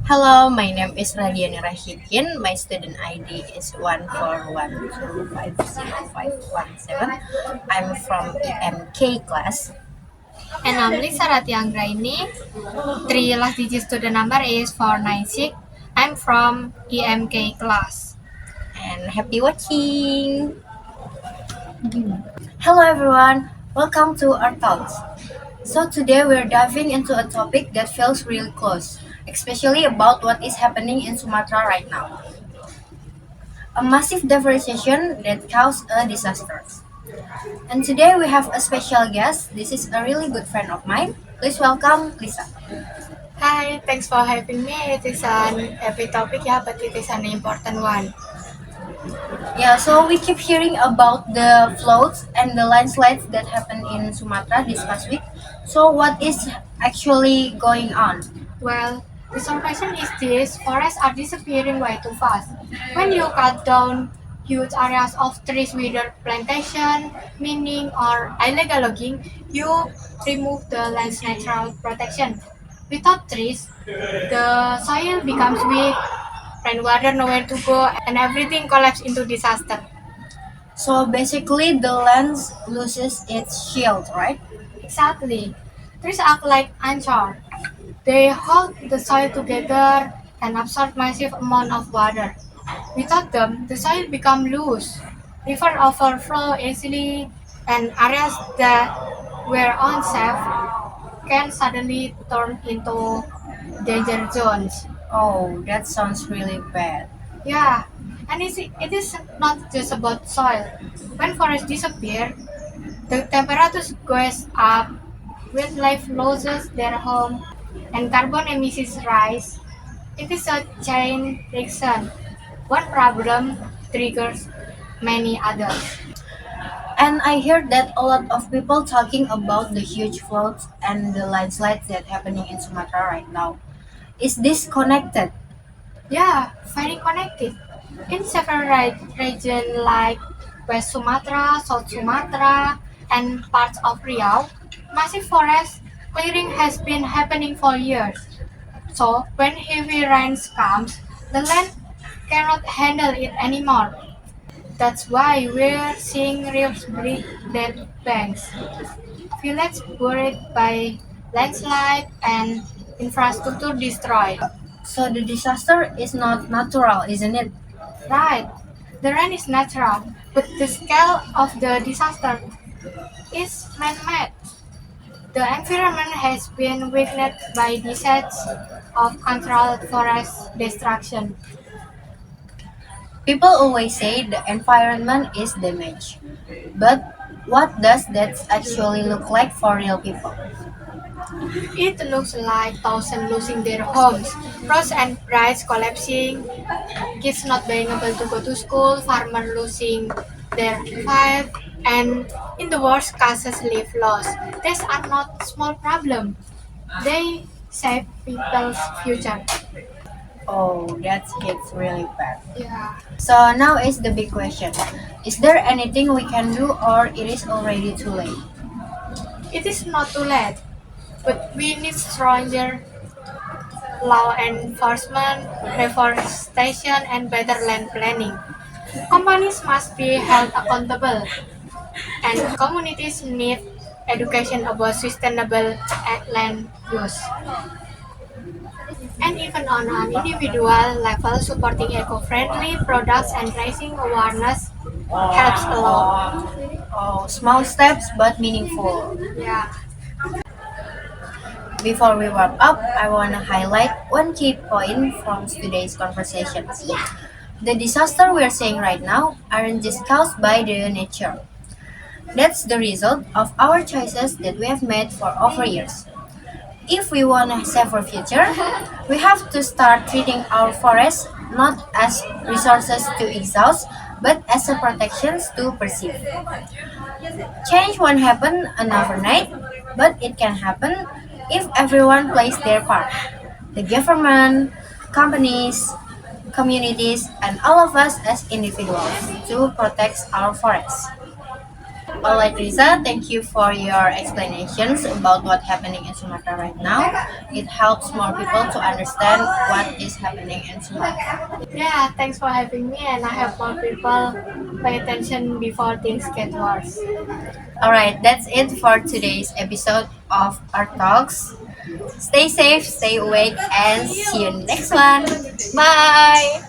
Hello, my name is Radiani Rashidin. My student ID is 141250517. I'm from EMK class. And I'm Lisa Ratianggraini. Three last digit student number is 496. I'm from EMK class. And happy watching! Hello everyone, welcome to our talks. So today we're diving into a topic that feels really close, especially about what is happening in Sumatra right now. A massive deforestation that caused a disaster. And today we have a special guest. This is a really good friend of mine. Please welcome Lisa. Hi, thanks for having me. It is an heavy topic, yeah, but it is an important one. Yeah, so we keep hearing about the floods and the landslides that happened in Sumatra this past week. So what is actually going on? Well, the solution is this: forests are disappearing way too fast. When you cut down huge areas of trees without plantation, mining, or illegal logging, you remove the land's natural protection. Without trees, the soil becomes weak, rainwater nowhere to go, and everything collapses into disaster. So basically the land loses its shield, right? Exactly. Trees act like anchor. They hold the soil together and absorb massive amount of water. Without them, the soil become loose. Rivers overflow easily, and areas that were unsafe can suddenly turn into danger zones. Oh, that sounds really bad. Yeah, and it is not just about soil. When forests disappear, the temperature goes up, wildlife loses their home, and carbon emissions rise. It is a chain reaction. One problem triggers many others. And I heard that a lot of people talking about the huge floods and the landslides that happening in Sumatra right now. Is this connected? Yeah, very connected. In several regions like West Sumatra, South Sumatra, and parts of Riau, massive forest clearing has been happening for years. So when heavy rains comes, the land cannot handle it anymore. That's why we're seeing reefs break dead banks, villages buried by landslide, and infrastructure destroyed. So the disaster is not natural, isn't it? Right, the rain is natural, but the scale of the disaster is man-made. The environment has been weakened by decades of controlled forest destruction. People always say the environment is damaged. But what does that actually look like for real people? It looks like thousands losing their homes, roads and bridges collapsing, kids not being able to go to school, farmers losing their five, and in the worst cases, life loss. These are not small problems. They save people's future. Oh, that hits really bad. Yeah. So now is the big question. Is there anything we can do or it is already too late? It is not too late, but we need stronger law enforcement, reforestation, and better land planning. Companies must be held accountable, and communities need education about sustainable land use. And even on an individual level, supporting eco-friendly products and raising awareness helps a lot. Oh, small steps but meaningful. Yeah. Before we wrap up, I want to highlight one key point from today's conversations. The disaster we're seeing right now aren't just caused by the nature. That's the result of our choices that we have made for over years. If we want a safer future, we have to start treating our forests not as resources to exhaust, but as a protections to perceive. Change won't happen overnight, but it can happen if everyone plays their part. The government, companies, communities, and all of us as individuals to protect our forests. Alright, Lisa, thank you for your explanations about what's happening in Sumatra right now. It helps more people to understand what is happening in Sumatra. Yeah, thanks for having me, and I hope more people pay attention before things get worse. Alright, that's it for today's episode of our talks. Stay safe, stay awake, and see you next one. Bye!